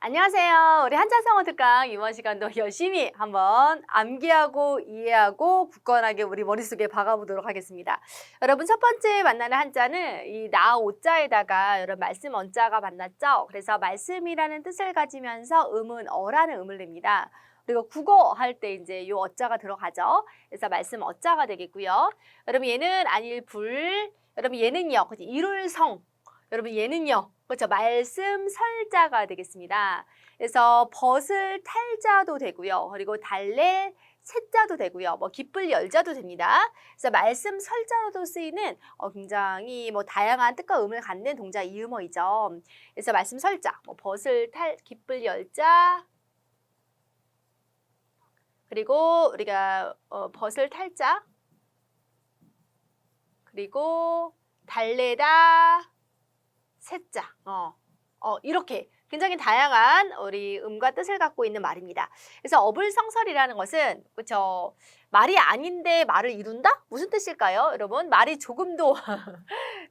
안녕하세요. 우리 한자성어 특강 이번 시간도 열심히 한번 암기하고 이해하고 굳건하게 우리 머릿속에 박아보도록 하겠습니다. 여러분 첫 번째 만나는 한자는 이 나 오자에다가 여러분 말씀 언자가 만났죠. 그래서 말씀이라는 뜻을 가지면서 음은 어라는 음을 냅니다. 그리고 국어 할 때 이제 요 어자가 들어가죠. 그래서 말씀 어자가 되겠고요. 여러분 얘는 안일불, 여러분 얘는요. 일울성. 여러분 얘는요. 그렇죠. 말씀 설자가 되겠습니다. 그래서 벗을 탈자도 되고요. 그리고 달랠 새자도 되고요. 뭐 기쁠 열자도 됩니다. 그래서 말씀 설자로도 쓰이는 굉장히 다양한 뜻과 음을 갖는 동사 이음어이죠. 그래서 말씀 설자, 벗을 탈, 기쁠 열자, 그리고 우리가 벗을 탈자, 그리고 달래다, 새자, 이렇게 굉장히 다양한 우리 음과 뜻을 갖고 있는 말입니다. 그래서 어불성설이라는 것은 그렇죠. 말이 아닌데 말을 이룬다? 무슨 뜻일까요? 여러분 말이 조금도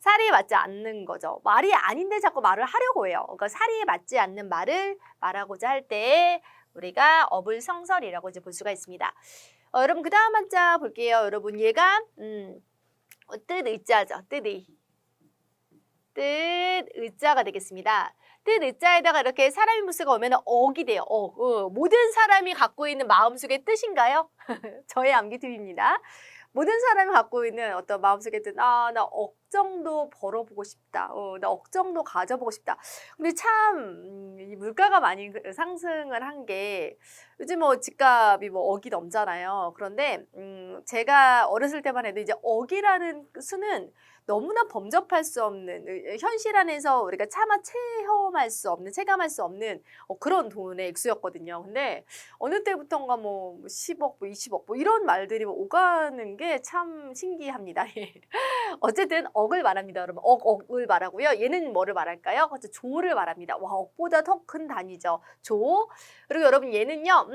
사리에 맞지 않는 거죠. 말이 아닌데 자꾸 말을 하려고 해요. 그러니까 사리에 맞지 않는 말을 말하고자 할 때 우리가 어불성설이라고 이제 볼 수가 있습니다. 여러분 그 다음 한자 볼게요. 여러분 얘가 뜻 의자죠. 뜻 의자가 되겠습니다. 뜻 의자에다가 이렇게 사람의 무수가 오면 억이 돼요. 모든 사람이 갖고 있는 마음속의 뜻인가요? 저의 암기 팁입니다. 모든 사람이 갖고 있는 어떤 마음속의 뜻, 나 억 정도 벌어보고 싶다. 나 억 정도 가져보고 싶다. 근데 참, 이 물가가 많이 상승을 한 게, 요즘 집값이 억이 넘잖아요. 그런데, 제가 어렸을 때만 해도 이제 억이라는 수는 너무나 범접할 수 없는, 현실 안에서 우리가 차마 체험할 수 없는, 체감할 수 없는 그런 돈의 액수였거든요. 근데 어느 때부턴가 10억, 20억, 이런 말들이 오가는 게 참 신기합니다. 예. 어쨌든 억을 말합니다, 여러분. 억을 말하고요. 얘는 뭐를 말할까요? 그렇죠. 조를 말합니다. 와, 억보다 더 큰 단위죠. 조. 그리고 여러분 얘는요.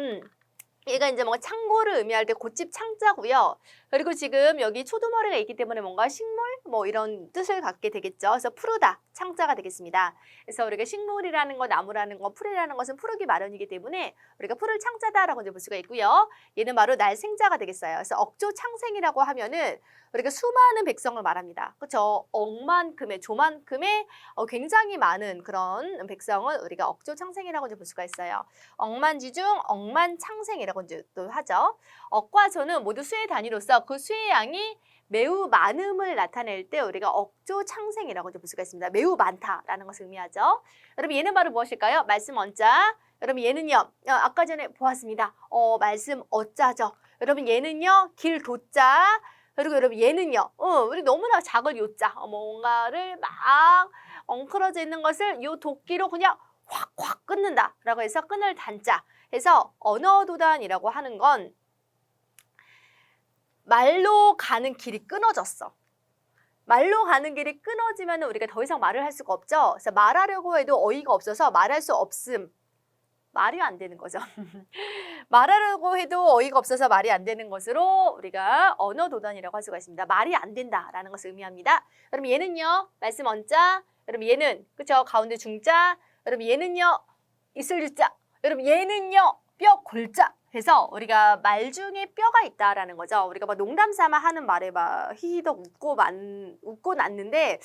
얘가 이제 뭔가 창고를 의미할 때 곶집 창자고요. 그리고 지금 여기 초두머리가 있기 때문에 뭔가 식물 이런 뜻을 갖게 되겠죠. 그래서 푸르다 창자가 되겠습니다. 그래서 우리가 식물이라는 거, 나무라는 거, 풀이라는 것은 푸르기 마련이기 때문에 우리가 푸를 창자다라고 이제 볼 수가 있고요. 얘는 바로 날생자가 되겠어요. 그래서 억조 창생이라고 하면은 우리가 수많은 백성을 말합니다. 그렇죠? 억만큼의 조만큼의 굉장히 많은 그런 백성을 우리가 억조 창생이라고 이제 볼 수가 있어요. 억만지중 억만창생이라고 이제 또 하죠. 억과 조는 모두 수의 단위로서 그 수의 양이 매우 많음을 나타낼 때 우리가 억조 창생이라고 이제 볼 수가 있습니다. 매우 많다라는 것을 의미하죠. 여러분 얘는 바로 무엇일까요? 말씀 언자. 여러분 얘는요. 아까 전에 보았습니다. 말씀 어자죠. 여러분 얘는요. 길 도자. 그리고 여러분 얘는요. 우리 너무나 작은 요자. 뭔가를 막 엉클어져 있는 것을 요 도끼로 그냥 확 끊는다라고 해서 끊을 단자. 해서 언어도단이라고 하는 건 말로 가는 길이 끊어졌어. 말로 가는 길이 끊어지면 우리가 더 이상 말을 할 수가 없죠. 그래서 말하려고 해도 어이가 없어서 말할 수 없음. 말이 안 되는 거죠. 말하려고 해도 어이가 없어서 말이 안 되는 것으로 우리가 언어도단이라고 할 수가 있습니다. 말이 안 된다라는 것을 의미합니다. 여러분 얘는요. 말씀 언자. 여러분 얘는 그쵸 가운데 중자. 여러분 얘는요. 있을 유자. 여러분 얘는요. 뼈 골자. 해서 우리가 말 중에 뼈가 있다라는 거죠. 우리가 농담 삼아 하는 말에 히히덕 웃고 났는데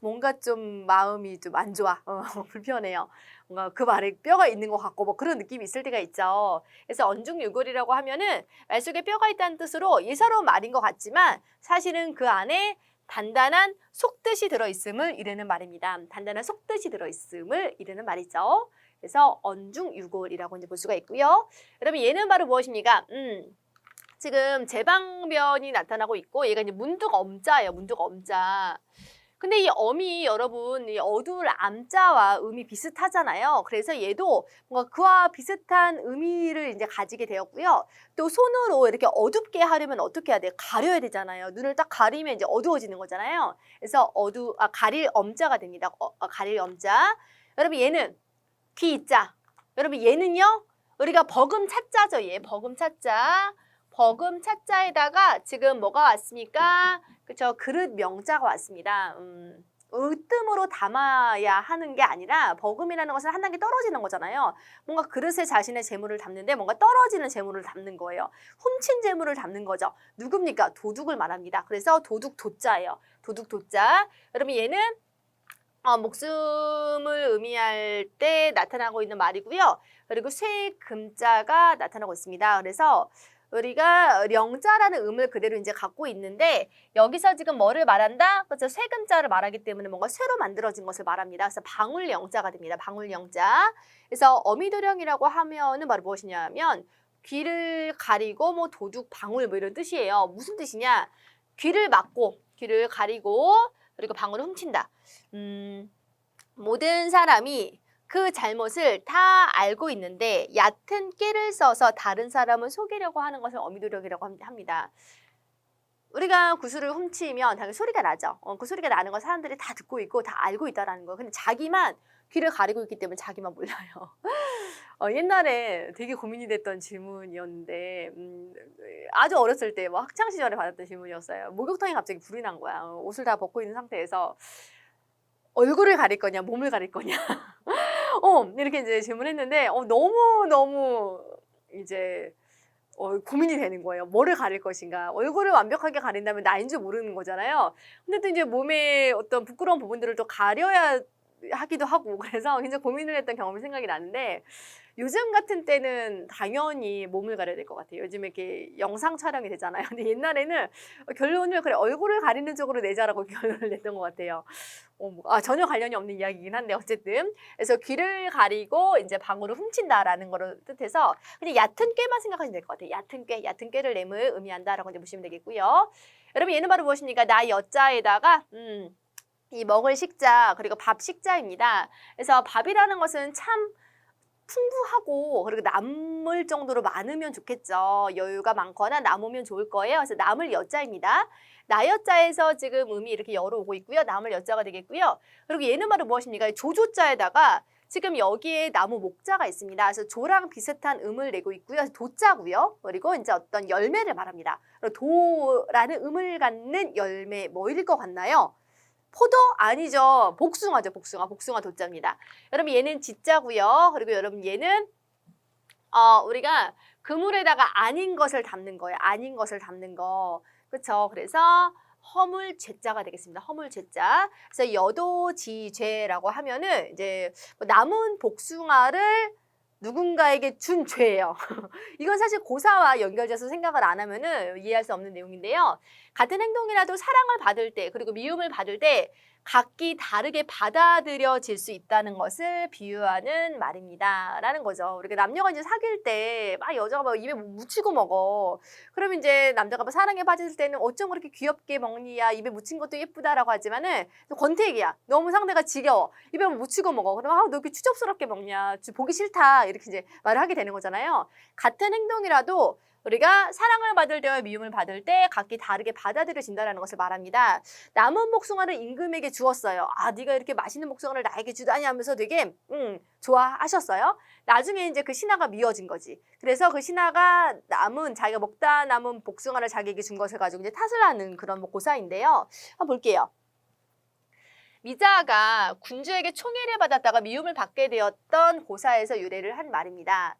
뭔가 좀 마음이 좀 안 좋아. 불편해요. 뭔가 그 말에 뼈가 있는 것 같고 그런 느낌이 있을 때가 있죠. 그래서 언중유골이라고 하면은 말 속에 뼈가 있다는 뜻으로 예사로운 말인 것 같지만 사실은 그 안에 단단한 속뜻이 들어있음을 이르는 말입니다. 단단한 속뜻이 들어있음을 이르는 말이죠. 그래서 언중유골이라고 이제 볼 수가 있고요. 여러분 얘는 바로 무엇입니까? 지금 제방변이 나타나고 있고 얘가 이제 문득엄자예요. 문득엄자. 근데 이 엄이 여러분 이 어두울 암자와 음이 비슷하잖아요. 그래서 얘도 뭔가 그와 비슷한 의미를 이제 가지게 되었고요. 또 손으로 이렇게 어둡게 하려면 어떻게 해야 돼요? 가려야 되잖아요. 눈을 딱 가리면 이제 어두워지는 거잖아요. 그래서 가릴 엄자가 됩니다. 가릴 엄자. 여러분 얘는 귀자. 여러분 얘는요. 우리가 버금 차자죠. 얘 버금 차자. 버금 차자에다가 지금 뭐가 왔습니까? 그쵸? 그릇 명자가 왔습니다. 으뜸으로 담아야 하는 게 아니라 버금이라는 것은 한 단계 떨어지는 거잖아요. 뭔가 그릇에 자신의 재물을 담는데 뭔가 떨어지는 재물을 담는 거예요. 훔친 재물을 담는 거죠. 누굽니까? 도둑을 말합니다. 그래서 도둑 도자예요. 도둑 도자. 여러분 얘는 목숨을 의미할 때 나타나고 있는 말이고요. 그리고 쇠금자가 나타나고 있습니다. 그래서 우리가 령자라는 음을 그대로 이제 갖고 있는데 여기서 지금 뭐를 말한다? 그렇죠. 쇠금자를 말하기 때문에 뭔가 쇠로 만들어진 것을 말합니다. 그래서 방울령자가 됩니다. 방울령자. 그래서 어미도령이라고 하면은 바로 무엇이냐면 귀를 가리고 뭐 도둑 방울 뭐 이런 뜻이에요. 무슨 뜻이냐? 귀를 막고 귀를 가리고 그리고 방울을 훔친다. 모든 사람이 그 잘못을 다 알고 있는데 얕은 꾀를 써서 다른 사람을 속이려고 하는 것을 어미도령이라고 합니다. 우리가 구슬을 훔치면 당연히 소리가 나죠. 그 소리가 나는 걸 사람들이 다 듣고 있고 다 알고 있다는 거예요. 근데 자기만 귀를 가리고 있기 때문에 자기만 몰라요. 옛날에 되게 고민이 됐던 질문이었는데 아주 어렸을 때 뭐 학창 시절에 받았던 질문이었어요. 목욕탕에 갑자기 불이 난 거야. 옷을 다 벗고 있는 상태에서 얼굴을 가릴 거냐, 몸을 가릴 거냐. 이렇게 이제 질문했는데 너무 이제 고민이 되는 거예요. 뭐를 가릴 것인가. 얼굴을 완벽하게 가린다면 나인 줄 모르는 거잖아요. 근데 또 이제 몸의 어떤 부끄러운 부분들을 또 가려야 하기도 하고 그래서 굉장히 고민을 했던 경험이 생각이 나는데 요즘 같은 때는 당연히 몸을 가려야 될 것 같아요. 요즘에 이렇게 영상 촬영이 되잖아요. 근데 옛날에는 결론을 그래 얼굴을 가리는 쪽으로 내자라고 결론을 냈던 것 같아요. 전혀 관련이 없는 이야기이긴 한데 어쨌든 그래서 귀를 가리고 이제 방울을 훔친다라는 거를 뜻해서 그냥 얕은 꾀만 생각하시면 될 것 같아요. 얕은 꾀를 내물 의미한다라고 이제 보시면 되겠고요. 여러분 얘는 바로 무엇입니까? 나 여자에다가 이 먹을 식자 그리고 밥 식자입니다. 그래서 밥이라는 것은 참 풍부하고 그리고 남을 정도로 많으면 좋겠죠. 여유가 많거나 남으면 좋을 거예요. 그래서 남을 여자입니다. 나여자에서 지금 음이 이렇게 열어 오고 있고요. 남을 여자가 되겠고요. 그리고 얘는 바로 무엇입니까? 조조자에다가 지금 여기에 나무 목자가 있습니다. 그래서 조랑 비슷한 음을 내고 있고요. 도자고요. 그리고 이제 어떤 열매를 말합니다. 도라는 음을 갖는 열매 뭐일 것 같나요? 포도? 아니죠. 복숭아죠. 복숭아 도자입니다. 여러분 얘는 지자고요. 그리고 여러분 얘는 우리가 그물에다가 아닌 것을 담는 거예요. 아닌 것을 담는 거. 그렇죠? 그래서 허물죄자가 되겠습니다. 허물죄자. 그래서 여도지죄라고 하면은 이제 남은 복숭아를 누군가에게 준 죄예요. 이건 사실 고사와 연결돼서 생각을 안 하면은 이해할 수 없는 내용인데요. 같은 행동이라도 사랑을 받을 때 그리고 미움을 받을 때 각기 다르게 받아들여질 수 있다는 것을 비유하는 말입니다. 라는 거죠. 우리가 남녀가 이제 사귈 때 막 여자가 막 입에 묻히고 먹어. 그러면 이제 남자가 막 사랑에 빠졌을 때는 어쩜 그렇게 귀엽게 먹니야. 입에 묻힌 것도 예쁘다라고 하지만은 권태기야. 너무 상대가 지겨워. 입에 묻히고 먹어. 그러면 너 이렇게 추접스럽게 먹냐. 보기 싫다. 이렇게 이제 말을 하게 되는 거잖아요. 같은 행동이라도 우리가 사랑을 받을 때와 미움을 받을 때 각기 다르게 받아들여진다는 것을 말합니다. 남은 복숭아를 임금에게 주었어요. 네가 이렇게 맛있는 복숭아를 나에게 주다니 하면서 되게 좋아하셨어요. 나중에 이제 그 신하가 미워진 거지. 그래서 그 신하가 자기가 먹다 남은 복숭아를 자기에게 준 것을 가지고 이제 탓을 하는 그런 고사인데요. 한번 볼게요. 미자가 군주에게 총애를 받았다가 미움을 받게 되었던 고사에서 유래를 한 말입니다.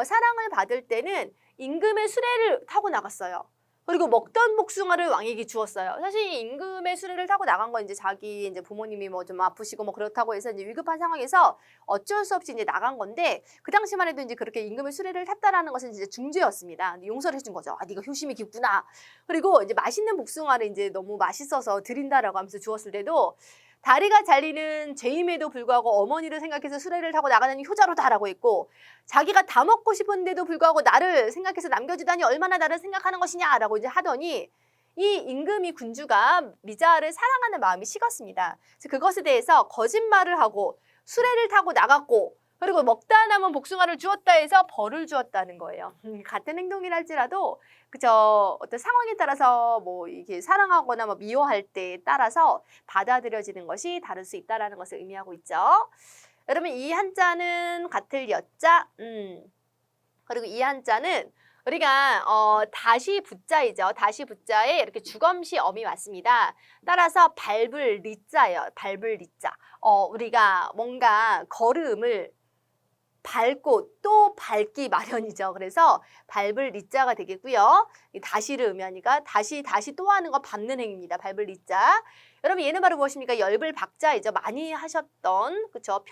사랑을 받을 때는 임금의 수레를 타고 나갔어요. 그리고 먹던 복숭아를 왕에게 주었어요. 사실 임금의 수레를 타고 나간 건 이제 자기 이제 부모님이 뭐 좀 아프시고 뭐 그렇다고 해서 이제 위급한 상황에서 어쩔 수 없이 이제 나간 건데 그 당시만 해도 이제 그렇게 임금의 수레를 탔다라는 것은 이제 중죄였습니다. 용서를 해준 거죠. 네가 효심이 깊구나. 그리고 이제 맛있는 복숭아를 이제 너무 맛있어서 드린다라고 하면서 주었을 때도 다리가 잘리는 죄임에도 불구하고 어머니를 생각해서 수레를 타고 나가는 효자로다라고 했고 자기가 다 먹고 싶은데도 불구하고 나를 생각해서 남겨주다니 얼마나 나를 생각하는 것이냐라고 이제 하더니 이 임금이 군주가 미자를 사랑하는 마음이 식었습니다. 그래서 그것에 대해서 거짓말을 하고 수레를 타고 나갔고 그리고 먹다 남은 복숭아를 주었다 해서 벌을 주었다는 거예요. 같은 행동이라 할지라도 그저 어떤 상황에 따라서 뭐 이게 사랑하거나 뭐 미워할 때에 따라서 받아들여지는 것이 다를 수 있다라는 것을 의미하고 있죠. 여러분 이 한자는 같을 여자, 그리고 이 한자는 우리가 다시 붙자이죠. 다시 붙자에 이렇게 주검시 어미 왔습니다. 따라서 밟을 리자예요. 밟을 리자. 우리가 뭔가 걸음을 밟고 또 밟기 마련이죠. 그래서 밟을 리자가 되겠고요. 이 다시를 의미하니까 다시 또 하는 거 밟는 행위입니다. 밟을 리자. 여러분 얘는 바로 무엇입니까? 열불 박자이죠. 많이 하셨던 그쵸?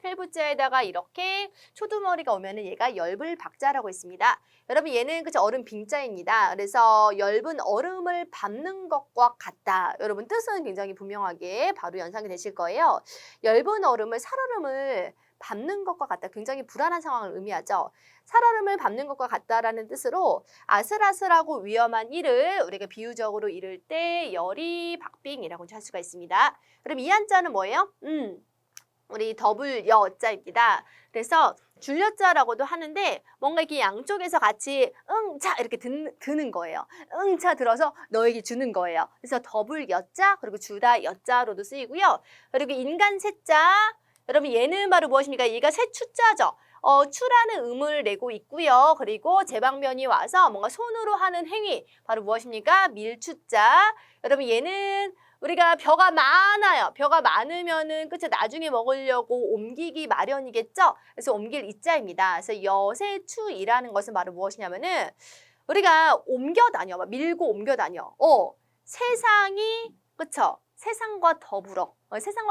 펼부자에다가 이렇게 초두머리가 오면은 얘가 열불 박자라고 했습니다. 여러분 얘는 그쵸? 얼음 빙자입니다. 그래서 엷은 얼음을 밟는 것과 같다. 여러분 뜻은 굉장히 분명하게 바로 연상이 되실 거예요. 엷은 얼음을 살얼음을 밟는 것과 같다. 굉장히 불안한 상황을 의미하죠. 살얼음을 밟는 것과 같다라는 뜻으로 아슬아슬하고 위험한 일을 우리가 비유적으로 이를 때 열이 박빙이라고 할 수가 있습니다. 그럼 이 한자는 뭐예요? 우리 더블 여자입니다. 그래서 줄여자라고도 하는데 뭔가 이렇게 양쪽에서 같이 응차 이렇게 드는 거예요. 응차 들어서 너에게 주는 거예요. 그래서 더블 여자 그리고 주다 여자로도 쓰이고요. 그리고 인간 세자 여러분 얘는 바로 무엇입니까? 얘가 세추자죠. 추라는 음을 내고 있고요. 그리고 제방면이 와서 뭔가 손으로 하는 행위 바로 무엇입니까? 밀추자. 여러분 얘는 우리가 벼가 많아요. 벼가 많으면은 그쵸 나중에 먹으려고 옮기기 마련이겠죠. 그래서 옮길 이자입니다. 그래서 여세추이라는 것은 바로 무엇이냐면은 우리가 옮겨 다녀, 밀고 옮겨 다녀. 세상이 그쵸? 세상과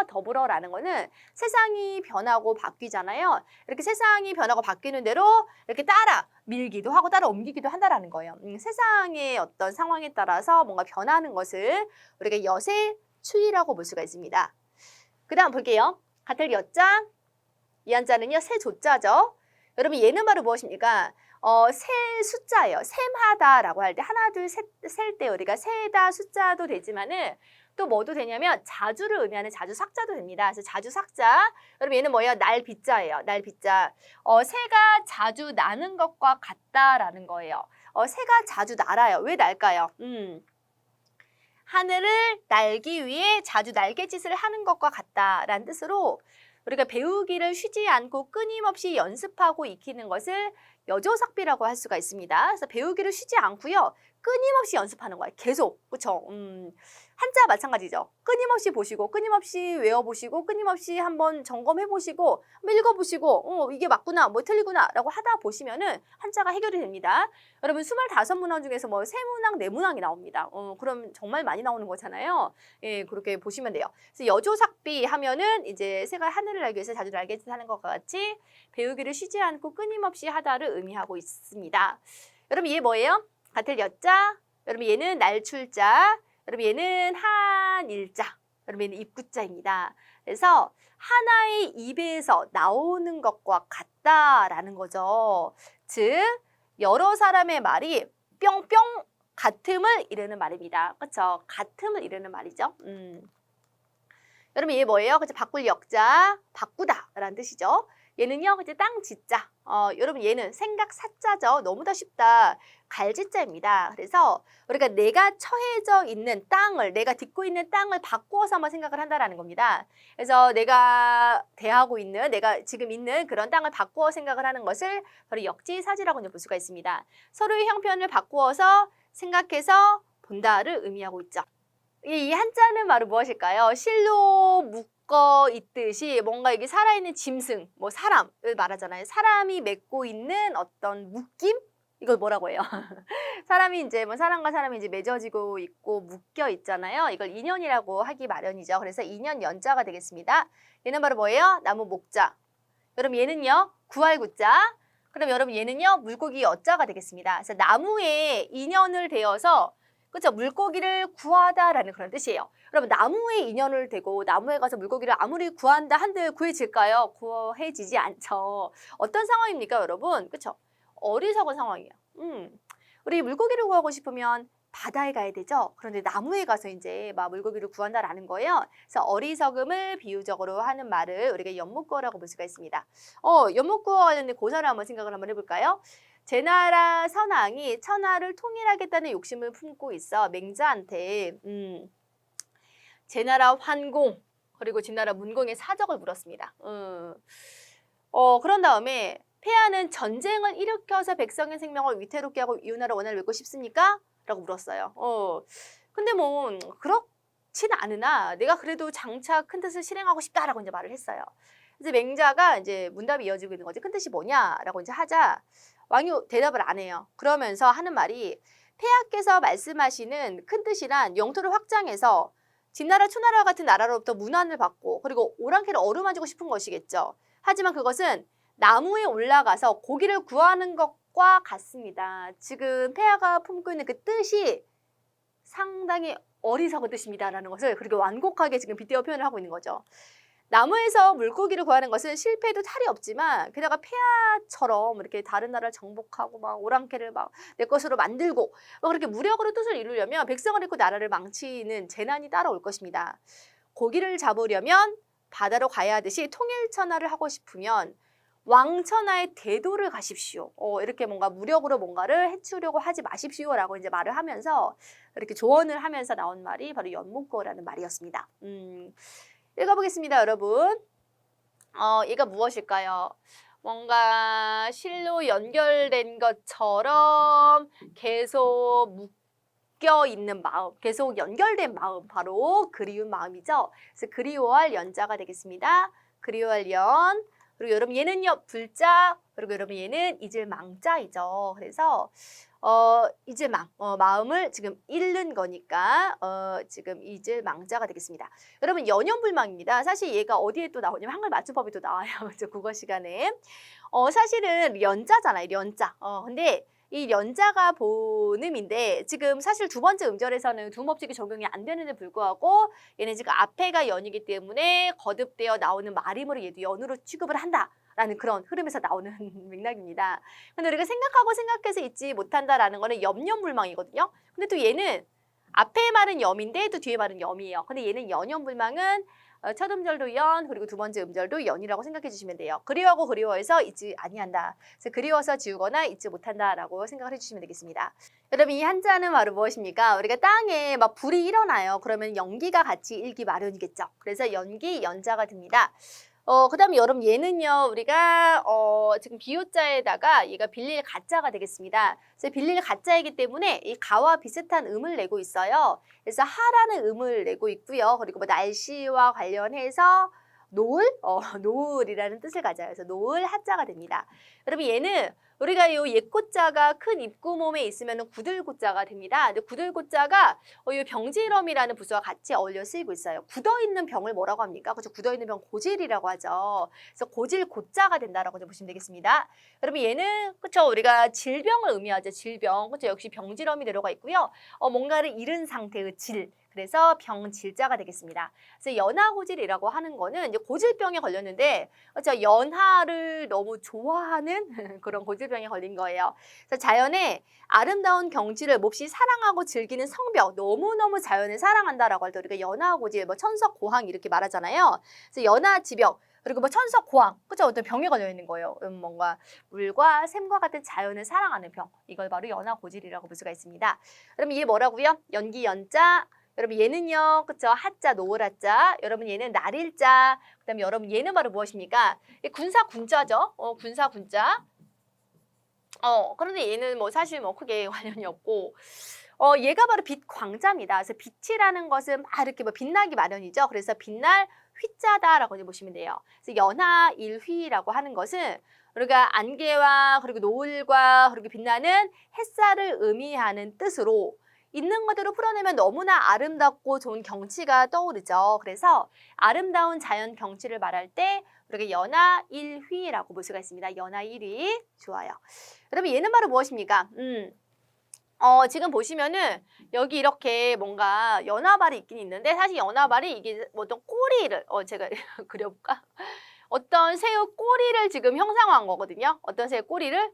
더불어라는 거는 세상이 변하고 바뀌잖아요. 이렇게 세상이 변하고 바뀌는 대로 이렇게 따라 밀기도 하고 따라 옮기기도 한다라는 거예요. 세상의 어떤 상황에 따라서 뭔가 변하는 것을 우리가 여세추이라고 볼 수가 있습니다. 그 다음 볼게요. 같을 여자, 이 한자는요. 세조자죠. 여러분 얘는 바로 무엇입니까? 셀 숫자예요. 셈하다라고 할 때 하나 둘 셋 셀 때 우리가 세다 숫자도 되지만은 또 뭐도 되냐면 자주를 의미하는 자주삭자도 됩니다. 그래서 자주삭자. 여러분 얘는 뭐예요? 날비자예요. 날비자. 새가 자주 나는 것과 같다라는 거예요. 새가 자주 날아요. 왜 날까요? 하늘을 날기 위해 자주 날갯짓을 하는 것과 같다라는 뜻으로 우리가 배우기를 쉬지 않고 끊임없이 연습하고 익히는 것을 여조삭비라고 할 수가 있습니다. 그래서 배우기를 쉬지 않고요. 끊임없이 연습하는 거예요. 계속. 그렇죠? 한자 마찬가지죠. 끊임없이 보시고 끊임없이 외워보시고 끊임없이 한번 점검해보시고 한번 읽어보시고 이게 맞구나 뭐 틀리구나 라고 하다 보시면은 한자가 해결이 됩니다. 여러분 25문항 중에서 뭐 3문항, 4문항이 나옵니다. 그럼 정말 많이 나오는 거잖아요. 예, 그렇게 보시면 돼요. 그래서 여조삭비 하면은 이제 새가 하늘을 날기 위해서 자주 날갯짓 하는 것과 같이 배우기를 쉬지 않고 끊임없이 하다를 의미하고 있습니다. 여러분 얘 뭐예요? 같을 여자, 여러분 얘는 날출자, 여러분 얘는 한일자, 여러분 얘는 입구자입니다. 그래서 하나의 입에서 나오는 것과 같다라는 거죠. 즉 여러 사람의 말이 뿅뿅 같음을 이루는 말입니다. 그렇죠? 같음을 이루는 말이죠. 여러분 얘 뭐예요? 그죠? 바꿀 역자, 바꾸다라는 뜻이죠. 얘는요, 이제 땅 짓자. 여러분 얘는 생각 사자죠. 너무나 쉽다. 갈짓자입니다. 그래서 우리가 내가 처해져 있는 땅을, 내가 딛고 있는 땅을 바꾸어서 한번 생각을 한다라는 겁니다. 그래서 내가 대하고 있는, 내가 지금 있는 그런 땅을 바꾸어 생각을 하는 것을 바로 역지사지라고 볼 수가 있습니다. 서로의 형편을 바꾸어서 생각해서 본다를 의미하고 있죠. 이 한자는 바로 무엇일까요? 실로 묶어 있듯이 뭔가 이게 살아있는 짐승, 뭐 사람을 말하잖아요. 사람이 맺고 있는 어떤 묶임? 이걸 뭐라고 해요? 사람이 이제 뭐 사람과 사람이 이제 맺어지고 있고 묶여 있잖아요. 이걸 인연이라고 하기 마련이죠. 그래서 인연 연자가 되겠습니다. 얘는 바로 뭐예요? 나무 목자. 여러분 얘는요? 구할구자. 그럼 여러분 얘는요? 물고기 여자가 되겠습니다. 그래서 나무에 인연을 대어서 그렇죠? 물고기를 구하다라는 그런 뜻이에요. 여러분 나무에 인연을 대고 나무에 가서 물고기를 아무리 구한다 한들 구해질까요? 구해지지 않죠. 어떤 상황입니까, 여러분? 그렇죠? 어리석은 상황이에요. 우리 물고기를 구하고 싶으면 바다에 가야 되죠. 그런데 나무에 가서 이제 막 물고기를 구한다라는 거예요. 그래서 어리석음을 비유적으로 하는 말을 우리가 연목구어라고 볼 수가 있습니다. 연목구어 관련된 고사를 한번 생각을 한번 해볼까요? 제나라 선왕이 천하를 통일하겠다는 욕심을 품고 있어 맹자한테 제나라 환공 그리고 제나라 문공의 사적을 물었습니다. 그런 다음에 폐하는 전쟁을 일으켜서 백성의 생명을 위태롭게 하고 이웃나라 원한을 맺고 싶습니까? 라고 물었어요. 근데 뭐 그렇지는 않으나 내가 그래도 장차 큰 뜻을 실행하고 싶다라고 이제 말을 했어요. 이제 맹자가 이제 문답이 이어지고 있는 거지. 큰 뜻이 뭐냐라고 이제 하자 왕이 대답을 안 해요. 그러면서 하는 말이 폐하께서 말씀하시는 큰 뜻이란 영토를 확장해서 진나라 초나라 같은 나라로부터 문안을 받고 그리고 오랑캐를 어루만지고 싶은 것이겠죠. 하지만 그것은 나무에 올라가서 고기를 구하는 것과 같습니다. 지금 폐하가 품고 있는 그 뜻이 상당히 어리석은 뜻입니다라는 것을 그렇게 완곡하게 지금 빗대어 표현을 하고 있는 거죠. 나무에서 물고기를 구하는 것은 실패해도 탈이 없지만 게다가 폐하처럼 이렇게 다른 나라를 정복하고 막 오랑캐를 막 내 것으로 만들고 막 그렇게 무력으로 뜻을 이루려면 백성을 잃고 나라를 망치는 재난이 따라올 것입니다. 고기를 잡으려면 바다로 가야 하듯이 통일천하를 하고 싶으면 왕천하의 대도를 가십시오. 이렇게 뭔가 무력으로 뭔가를 해치려고 하지 마십시오라고 이제 말을 하면서 이렇게 조언을 하면서 나온 말이 바로 연목거라는 말이었습니다. 읽어보겠습니다, 여러분. 얘가 무엇일까요? 뭔가 실로 연결된 것처럼 계속 묶여 있는 마음, 계속 연결된 마음, 바로 그리운 마음이죠. 그래서 그리워할 연자가 되겠습니다. 그리워할 연. 그리고 여러분 얘는요 불자, 그리고 여러분 얘는 잊을 망자이죠. 그래서 잊을 마음을 지금 잃는 거니까 지금 잊을 망자가 되겠습니다. 여러분 연연불망입니다. 사실 얘가 어디에 또 나오냐면 한글 맞춤법이 또 나와요. 국어 시간에. 사실은 연자잖아요. 연자. 근데 이 연자가 본음인데 지금 사실 두 번째 음절에서는 두음법칙이 적용이 안 되는데 불구하고 얘는 지금 앞에가 연이기 때문에 거듭되어 나오는 말임으로 얘도 연으로 취급을 한다라는 그런 흐름에서 나오는 맥락입니다. 근데 우리가 생각하고 생각해서 잊지 못한다라는 거는 염연불망이거든요. 근데 또 얘는 앞에 말은 염인데 또 뒤에 말은 염이에요. 근데 얘는 연연불망은 첫 음절도 연, 그리고 두 번째 음절도 연이라고 생각해 주시면 돼요. 그리워하고 그리워해서 잊지 아니한다. 그래서 그리워서 지우거나 잊지 못한다라고 생각을 해주시면 되겠습니다. 여러분 이 한자는 바로 무엇입니까? 우리가 땅에 막 불이 일어나요. 그러면 연기가 같이 일기 마련이겠죠. 그래서 연기, 연자가 됩니다. 그 다음에 여러분 얘는요 우리가 지금 비유자에다가 얘가 빌릴 가자가 되겠습니다. 그래서 빌릴 가자이기 때문에 이 가와 비슷한 음을 내고 있어요. 그래서 하라는 음을 내고 있고요. 그리고 뭐 날씨와 관련해서 노을, 노을이라는 뜻을 가져요. 그래서 노을 하자가 됩니다. 여러분 얘는 우리가 요 옛고자가 큰 입구몸에 있으면 구들고자가 됩니다. 근데 구들고자가 요 병지럼이라는 부수와 같이 어울려 쓰이고 있어요. 굳어있는 병을 뭐라고 합니까? 그죠? 굳어있는 병 고질이라고 하죠. 그래서 고질 고자가 된다라고 보시면 되겠습니다. 여러분 얘는 그쵸? 우리가 질병을 의미하죠. 질병. 그쵸? 역시 병지럼이 들어가 있고요. 뭔가를 잃은 상태의 질. 그래서 병질자가 되겠습니다. 그래서 연하고질이라고 하는 거는 이제 고질병에 걸렸는데, 그렇죠? 연하를 너무 좋아하는 그런 고질병에 걸린 거예요. 그래서 자연의 아름다운 경치를 몹시 사랑하고 즐기는 성벽, 너무너무 자연을 사랑한다라고 할 때 우리가 연하고질, 뭐 천석고항 이렇게 말하잖아요. 그래서 연하지벽. 그리고 뭐 천석고항, 그쵸? 어떤 병에 걸려 있는 거예요. 뭔가 물과 샘과 같은 자연을 사랑하는 병. 이걸 바로 연하고질이라고 볼 수가 있습니다. 그럼 이게 뭐라고요? 연기, 연자. 여러분 얘는요, 그쵸? 하자, 노을 하자. 여러분 얘는 날일자. 그다음에 여러분 얘는 바로 무엇입니까? 군사 군자죠. 군사 군자. 그런데 얘는 뭐 사실 뭐 크게 관련이 없고. 얘가 바로 빛 광자입니다. 그래서 빛이라는 것은 막 이렇게 뭐 빛나기 마련이죠. 그래서 빛날 휘자다라고 이제 보시면 돼요. 그래서 연하 일휘라고 하는 것은 우리가 안개와 그리고 노을과 그리고 빛나는 햇살을 의미하는 뜻으로 있는 그대로 풀어내면 너무나 아름답고 좋은 경치가 떠오르죠. 그래서 아름다운 자연 경치를 말할 때 우리가 연하일휘라고 볼 수가 있습니다. 연하일휘. 좋아요. 여러분 얘는 바로 무엇입니까? 지금 보시면은 여기 이렇게 뭔가 연화발이 있긴 있는데 사실 연화발이 이게 어떤 꼬리를 제가 그려볼까? 어떤 새우 꼬리를 지금 형상화한 거거든요. 어떤 새우 꼬리를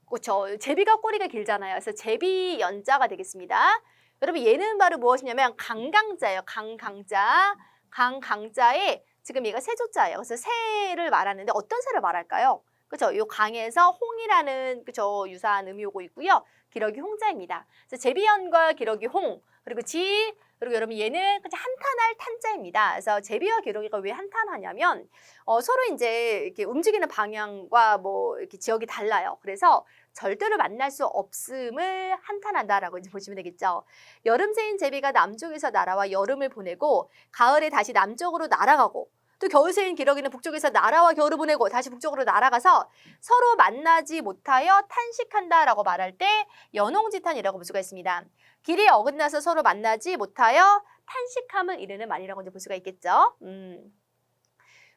그렇죠. 제비가 꼬리가 길잖아요. 그래서 제비 연자가 되겠습니다. 여러분 얘는 바로 무엇이냐면 강강자예요. 강강자. 강강자에 지금 얘가 세조자예요. 그래서 새를 말하는데 어떤 새를 말할까요? 그죠? 요 강에서 홍이라는 그죠? 유사한 의미 오고 있고요. 기러기 홍자입니다. 그래서 제비연과 기러기 홍 그리고 지 그리고 여러분 얘는 그냥 한탄할 탄자입니다. 그래서 제비와 기러기가 왜 한탄하냐면 서로 이제 이렇게 움직이는 방향과 뭐 이렇게 지역이 달라요. 그래서 절대로 만날 수 없음을 한탄한다라고 이제 보시면 되겠죠. 여름 새인 제비가 남쪽에서 날아와 여름을 보내고 가을에 다시 남쪽으로 날아가고 또 겨울 새인 기러기는 북쪽에서 날아와 겨울을 보내고 다시 북쪽으로 날아가서 서로 만나지 못하여 탄식한다라고 말할 때 연홍지탄이라고 볼 수가 있습니다. 길이 어긋나서 서로 만나지 못하여 탄식함을 이르는 말이라고 이제 볼 수가 있겠죠.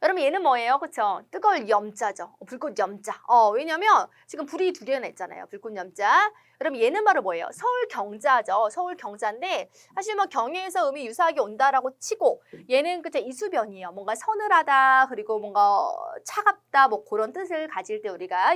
여러분 얘는 뭐예요? 그쵸? 뜨거울 염자죠. 불꽃 염자. 왜냐면 지금 불이 두 개나 있잖아요. 불꽃 염자. 여러분 얘는 바로 뭐예요? 서울 경자죠. 서울 경자인데 사실 뭐 경에서 음이 유사하게 온다라고 치고 얘는 그쵸 이수변이에요. 뭔가 서늘하다 그리고 뭔가 차갑다 뭐 그런 뜻을 가질 때 우리가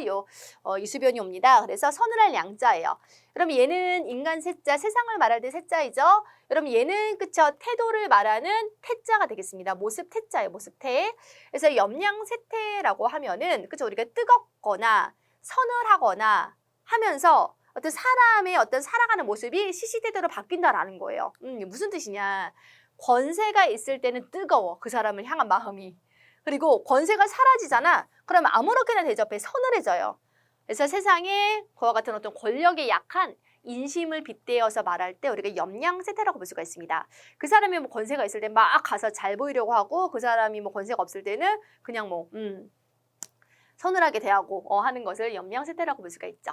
이수변이 옵니다. 그래서 서늘할 양자예요. 그럼 얘는 인간 세자, 세상을 말할 때 세자이죠. 여러분 얘는 그쵸 태도를 말하는 태자가 되겠습니다. 모습 태자예요. 모습 태. 그래서 염량세태라고 하면은 그쵸 우리가 뜨겁거나 서늘하거나 하면서 어떤 사람의 어떤 살아가는 모습이 시시때때로 바뀐다라는 거예요. 무슨 뜻이냐? 권세가 있을 때는 뜨거워 그 사람을 향한 마음이. 그리고 권세가 사라지잖아. 그러면 아무렇게나 대접해 서늘해져요. 그래서 세상에 그와 같은 어떤 권력에 약한 인심을 빗대어서 말할 때 우리가 염량세태라고 볼 수가 있습니다. 그 사람이 뭐 권세가 있을 때 막 가서 잘 보이려고 하고 그 사람이 뭐 권세가 없을 때는 그냥 뭐 서늘하게 대하고 하는 것을 염량세태라고 볼 수가 있죠.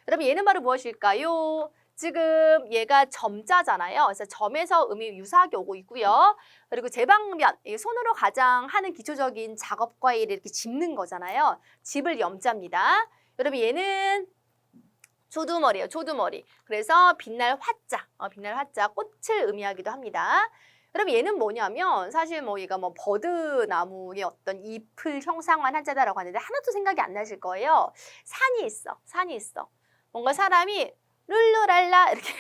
여러분 얘는 바로 무엇일까요? 지금 얘가 점자잖아요. 그래서 점에서 음이 유사하게 오고 있고요. 그리고 제방면, 손으로 가장 하는 기초적인 작업 과일을 이렇게 짚는 거잖아요. 짚을 염자입니다. 여러분 얘는 조두머리예요. 조두머리. 그래서 빛날 화자, 빛날 화자, 꽃을 의미하기도 합니다. 그럼 얘는 뭐냐면 사실 뭐 얘가 뭐 버드나무의 어떤 잎을 형상화한 한자다라고 하는데 하나도 생각이 안 나실 거예요. 산이 있어. 산이 있어. 뭔가 사람이 룰루랄라 이렇게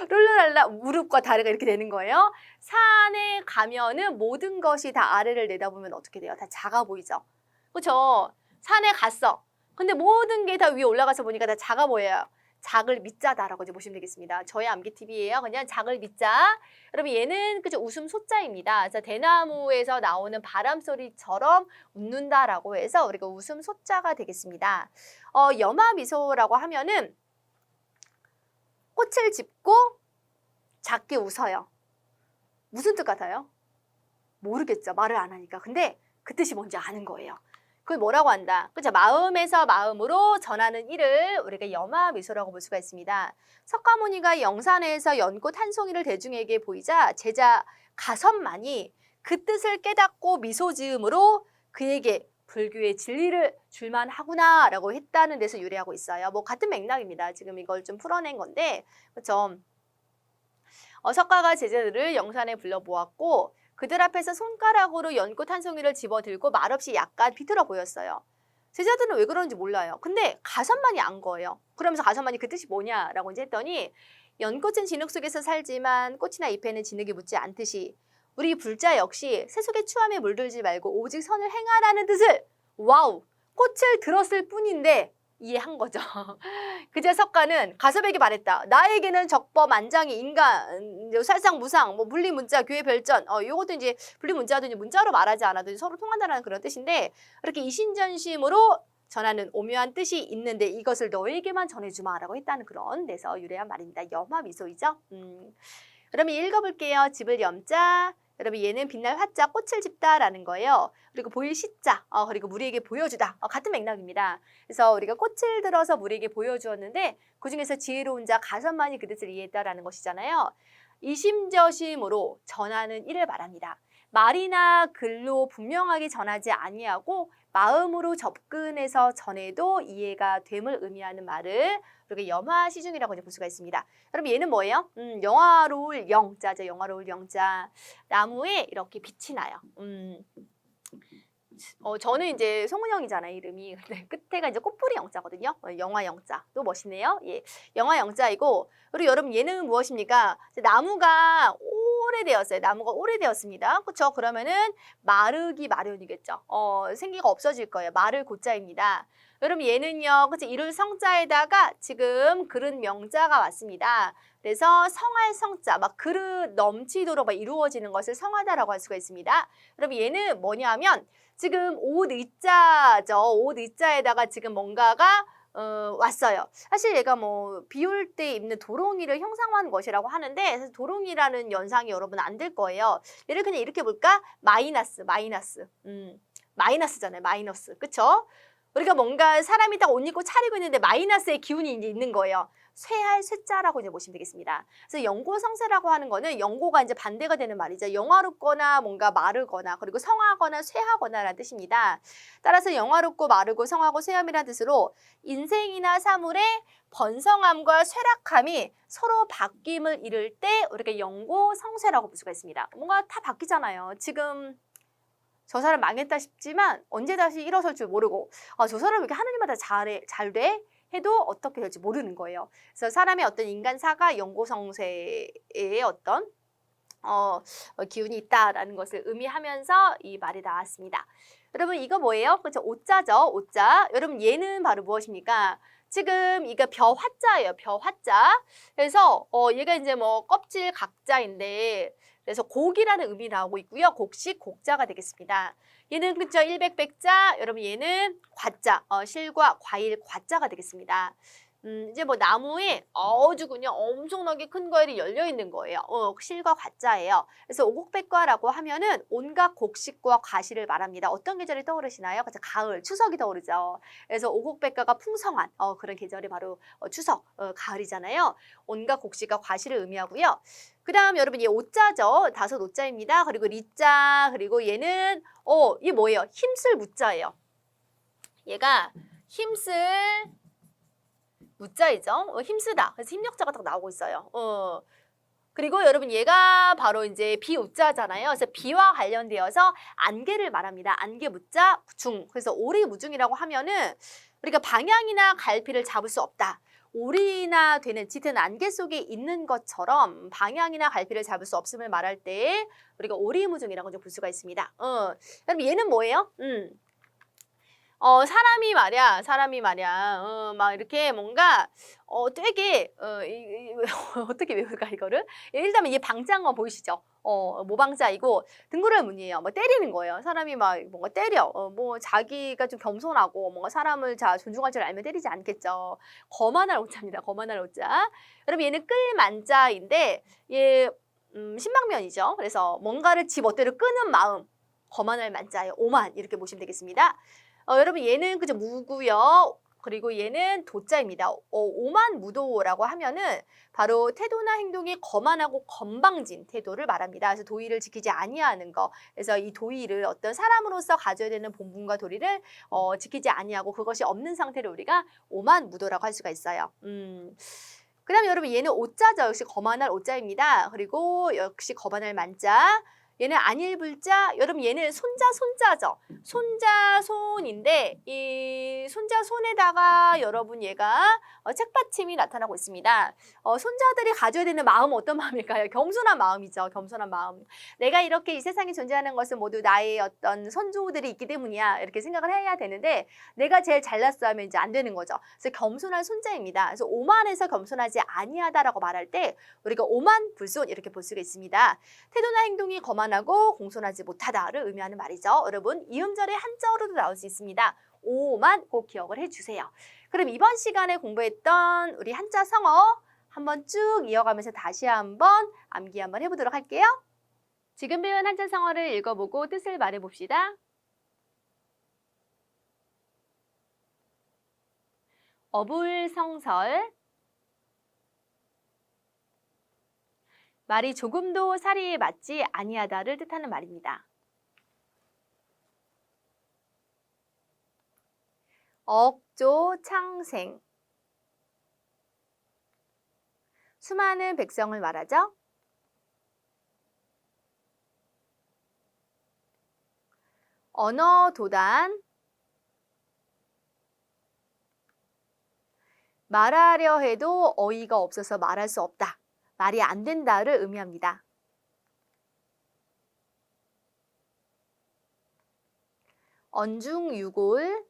룰루랄라 무릎과 다리가 이렇게 되는 거예요. 산에 가면은 모든 것이 다 아래를 내다보면 어떻게 돼요? 다 작아 보이죠. 그렇죠? 산에 갔어. 근데 모든 게 다 위에 올라가서 보니까 다 작아 보여요. 작을 믿자다라고 이제 보시면 되겠습니다. 저의 암기팁이에요. 그냥 작을 믿자. 여러분 얘는 그죠 웃음 소자입니다. 그래서 대나무에서 나오는 바람 소리처럼 웃는다라고 해서 우리가 웃음 소자가 되겠습니다. 염화미소라고 하면은 꽃을 짚고 작게 웃어요. 무슨 뜻 같아요? 모르겠죠. 말을 안 하니까. 근데 그 뜻이 뭔지 아는 거예요. 그걸 뭐라고 한다? 그죠? 마음에서 마음으로 전하는 일을 우리가 염화미소라고 볼 수가 있습니다. 석가모니가 영산에서 연꽃 한 송이를 대중에게 보이자 제자 가섭만이 그 뜻을 깨닫고 미소 지음으로 그에게 불교의 진리를 줄만 하구나 라고 했다는 데서 유래하고 있어요. 뭐 같은 맥락입니다. 지금 이걸 좀 풀어낸 건데 그렇죠? 석가가 제자들을 영산에 불러모았고 그들 앞에서 손가락으로 연꽃 한 송이를 집어들고 말없이 약간 비틀어 보였어요. 제자들은 왜 그런지 몰라요. 근데 가섭만이 안 거예요. 그러면서 가섭만이 그 뜻이 뭐냐라고 이제 했더니 연꽃은 진흙 속에서 살지만 꽃이나 잎에는 진흙이 묻지 않듯이 우리 불자 역시 세속의 추함에 물들지 말고 오직 선을 행하라는 뜻을 와우 꽃을 들었을 뿐인데 이해한 거죠. 그제 석가는 가섭에게 말했다. 나에게는 적법, 안장이, 인간, 살상, 무상, 뭐 물리, 문자, 교회, 별전. 이것도 이제 분리 문자든지 문자로 말하지 않아도 서로 통한다는 그런 뜻인데 이렇게 이신전심으로 전하는 오묘한 뜻이 있는데 이것을 너에게만 전해주마라고 했다는 그런 데서 유래한 말입니다. 염화미소이죠. 그러면 읽어볼게요. 집을 염자. 여러분 얘는 빛날 화자 꽃을 집다라는 거예요. 그리고 보일 시자 그리고 무리에게 보여주다 같은 맥락입니다. 그래서 우리가 꽃을 들어서 무리에게 보여주었는데 그중에서 지혜로운 자 가섭만이 그 뜻을 이해했다라는 것이잖아요. 이심저심으로 전하는 일을 말합니다. 말이나 글로 분명하게 전하지 아니하고 마음으로 접근해서 전해도 이해가 됨을 의미하는 말을 우리가 염화시중이라고 볼 수가 있습니다. 그럼 얘는 뭐예요? 영화로울 영자죠. 영화로울 영자. 나무에 이렇게 빛이 나요. 저는 이제 송은영이잖아요, 이름이. 근데 끝에가 이제 꽃뿌리 영자거든요. 영화 영자. 또 멋있네요. 예. 영화 영자이고, 그리고 여러분 얘는 무엇입니까? 나무가 오래되었어요. 나무가 오래되었습니다. 그렇죠? 그러면은 마르기 마련이겠죠. 생기가 없어질 거예요. 마를 고자입니다. 여러분 얘는요. 그치? 이룰 성자에다가 지금 그릇 명자가 왔습니다. 그래서 성할 성자, 막 그릇 넘치도록 막 이루어지는 것을 성하다라고 할 수가 있습니다. 여러분 얘는 뭐냐면 지금 옷 의자죠. 옷 의자에다가 지금 뭔가가 왔어요. 사실 얘가 뭐 비 올 때 입는 도롱이를 형상화한 것이라고 하는데 사실 도롱이라는 연상이 여러분 안 될 거예요. 얘를 그냥 이렇게 볼까? 마이너스, 마이너스. 마이너스잖아요. 마이너스. 그쵸? 우리가 뭔가 사람이 딱 옷 입고 차리고 있는데 마이너스의 기운이 이제 있는 거예요. 쇠할 쇠자라고 이제 보시면 되겠습니다. 그래서 영고성세라고 하는 거는 영고가 이제 반대가 되는 말이죠. 영화롭거나 뭔가 마르거나 그리고 성하거나 쇠하거나라는 뜻입니다. 따라서 영화롭고 마르고 성하고 쇠함이라는 뜻으로 인생이나 사물의 번성함과 쇠락함이 서로 바뀜을 이룰 때 우리가 영고성세라고 볼 수가 있습니다. 뭔가 다 바뀌잖아요. 지금 저 사람 망했다 싶지만 언제 다시 일어설 줄 모르고 저 사람 왜 이렇게 하느님마다 잘 돼? 해도 어떻게 될지 모르는 거예요. 그래서 사람의 어떤 인간사가 영고성세의 어떤 기운이 있다라는 것을 의미하면서 이 말이 나왔습니다. 여러분 이거 뭐예요? 그렇죠? 오자죠. 오자. 여러분 얘는 바로 무엇입니까? 지금 이거 벼화자예요. 벼화자. 그래서 얘가 이제 뭐 껍질 각자인데 그래서 곡이라는 의미 나오고 있고요. 곡식 곡자가 되겠습니다. 얘는 그죠? 일백백자. 여러분 얘는 과자. 실과 과일 과자가 되겠습니다. 이제 뭐 나무에 아주 그냥 엄청나게 큰 과일이 열려 있는 거예요. 실과 과자예요. 그래서 오곡백과라고 하면은 온갖 곡식과 과실을 말합니다. 어떤 계절이 떠오르시나요? 그래서 가을, 추석이 떠오르죠. 그래서 오곡백과가 풍성한 그런 계절이 바로 추석, 가을이잖아요. 온갖 곡식과 과실을 의미하고요. 그 다음 여러분 얘 오자죠. 다섯 오자입니다. 그리고 리자 그리고 얘는 이게 뭐예요? 힘쓸 무자예요. 얘가 힘쓸 무자이죠. 힘쓰다. 그래서 힘력자가 딱 나오고 있어요. 그리고 여러분 얘가 바로 이제 비우자잖아요. 그래서 비와 관련되어서 안개를 말합니다. 안개 무자 중. 그래서 오리무중이라고 하면은 우리가 방향이나 갈피를 잡을 수 없다. 오리나 되는 짙은 안개 속에 있는 것처럼 방향이나 갈피를 잡을 수 없음을 말할 때 우리가 오리무중이라고 좀 볼 수가 있습니다. 여러분 얘는 뭐예요? 사람이 말이야, 막 이렇게 뭔가, 되게, 어떻게 외울까, 이거를? 예를 들면, 이 방자한 거 보이시죠? 모방자이고, 등구를 문이에요. 뭐 때리는 거예요. 사람이 막 뭔가 때려. 뭐 자기가 좀 겸손하고, 뭔가 사람을 존중할 줄 알면 때리지 않겠죠. 거만할 오자입니다. 거만할 오자. 여러분, 얘는 끌만자인데, 얘, 신방면이죠. 그래서 뭔가를 지 멋대로 끄는 마음, 거만할 만자예요. 오만, 이렇게 보시면 되겠습니다. 여러분 얘는 그죠 무고요. 그리고 얘는 도자입니다. 오만무도라고 하면은 바로 태도나 행동이 거만하고 건방진 태도를 말합니다. 그래서 도의를 지키지 아니하는 거. 그래서 이 도의를 어떤 사람으로서 가져야 되는 본분과 도리를 지키지 아니하고 그것이 없는 상태를 우리가 오만무도라고 할 수가 있어요. 그 다음에 여러분 얘는 오자죠. 역시 거만할 오자입니다. 그리고 역시 거만할 만자. 얘는 안일불자, 여러분 얘는 손자죠. 손자손인데 이 손자손에다가 여러분 얘가 책받침이 나타나고 있습니다. 손자들이 가져야 되는 마음은 어떤 마음일까요? 겸손한 마음이죠. 겸손한 마음. 내가 이렇게 이 세상에 존재하는 것은 모두 나의 어떤 선조들이 있기 때문이야. 이렇게 생각을 해야 되는데 내가 제일 잘났어 하면 이제 안 되는 거죠. 그래서 겸손한 손자입니다. 그래서 오만해서 겸손하지 아니하다라고 말할 때 우리가 오만불손 이렇게 볼 수가 있습니다. 태도나 행동이 거만하고 공손하지 못하다를 의미하는 말이죠. 여러분 이음절의 한자어로도 나올 수 있습니다. 오만 꼭 기억을 해주세요. 그럼 이번 시간에 공부했던 우리 한자 성어 한번 쭉 이어가면서 다시 한번 암기 한번 해보도록 할게요. 지금 배운 한자 성어를 읽어보고 뜻을 말해봅시다. 어불성설, 말이 조금도 사리에 맞지 아니하다를 뜻하는 말입니다. 억조창생, 수많은 백성을 말하죠. 언어도단, 말하려 해도 어이가 없어서 말할 수 없다. 말이 안 된다를 의미합니다. 언중유골.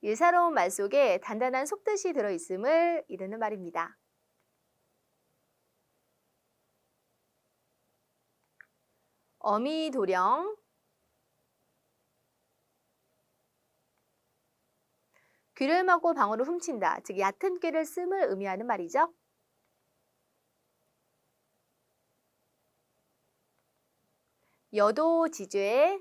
예사로운 말 속에 단단한 속뜻이 들어있음을 이르는 말입니다. 어미도령. 귀를 막고 방울을 훔친다. 즉 얕은 꾀를 씀을 의미하는 말이죠. 여도지죄.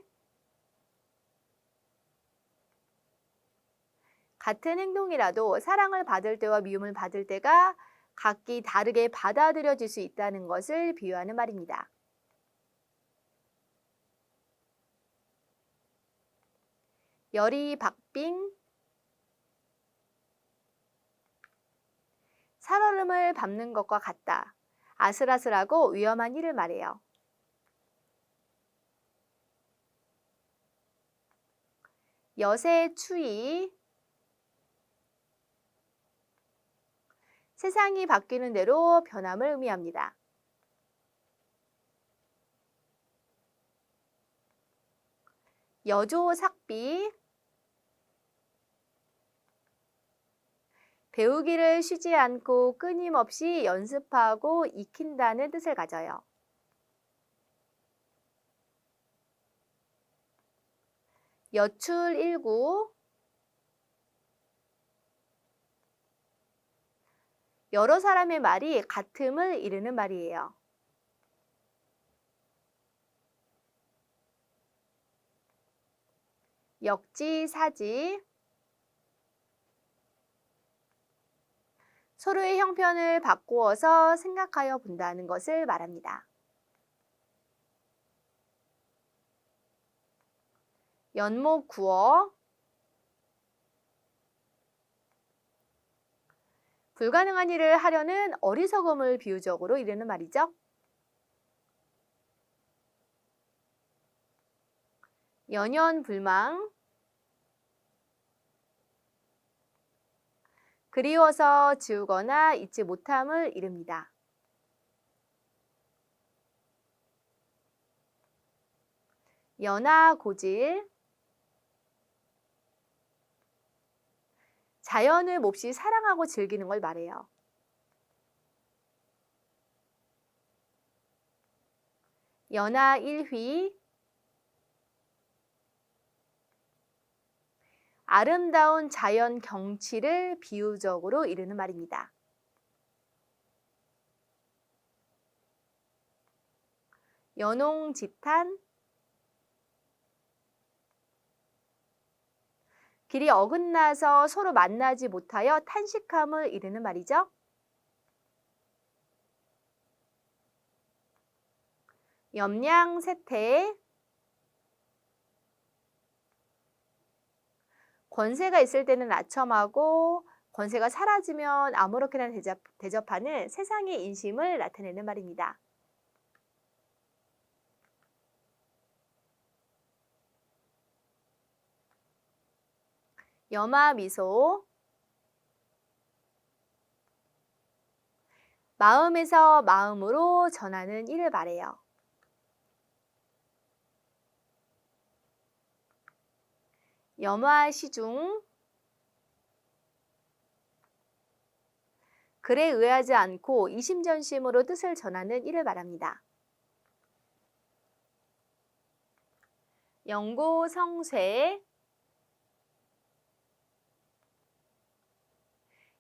같은 행동이라도 사랑을 받을 때와 미움을 받을 때가 각기 다르게 받아들여질 수 있다는 것을 비유하는 말입니다. 열이박빙. 살얼음을 밟는 것과 같다. 아슬아슬하고 위험한 일을 말해요. 여세추이. 세상이 바뀌는 대로 변함을 의미합니다. 여조삭비. 배우기를 쉬지 않고 끊임없이 연습하고 익힌다는 뜻을 가져요. 여출일구. 여러 사람의 말이 같음을 이르는 말이에요. 역지사지. 서로의 형편을 바꾸어서 생각하여 본다는 것을 말합니다. 연목구어. 불가능한 일을 하려는 어리석음을 비유적으로 이르는 말이죠. 연연불망. 그리워서 지우거나 잊지 못함을 이릅니다. 연하고질. 자연을 몹시 사랑하고 즐기는 걸 말해요. 연하일휘. 아름다운 자연 경치를 비유적으로 이르는 말입니다. 연홍지탄. 길이 어긋나서 서로 만나지 못하여 탄식함을 이르는 말이죠. 염량세태. 권세가 있을 때는 아첨하고 권세가 사라지면 아무렇게나 대접하는 세상의 인심을 나타내는 말입니다. 염화미소. 마음에서 마음으로 전하는 일을 말해요. 염화시중. 글에 의하지 않고 이심전심으로 뜻을 전하는 일을 말합니다. 영고성쇠.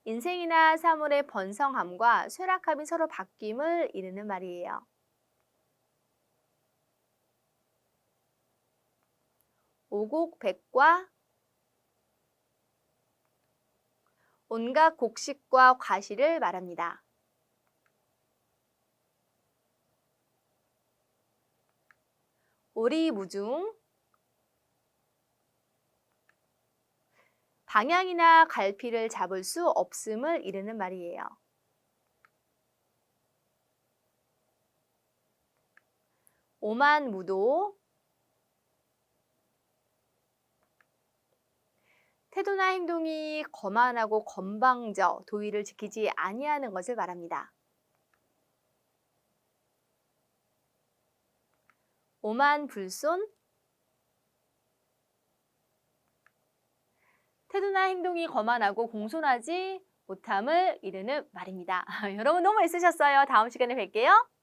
인생이나 사물의 번성함과 쇠락함이 서로 바뀜을 이르는 말이에요. 오곡백과. 온갖 곡식과 과실을 말합니다. 오리무중. 방향이나 갈피를 잡을 수 없음을 이르는 말이에요. 오만무도. 태도나 행동이 거만하고 건방져 도의를 지키지 아니하는 것을 말합니다. 오만불손. 태도나 행동이 거만하고 공손하지 못함을 이르는 말입니다. 여러분 너무 애쓰셨어요. 다음 시간에 뵐게요.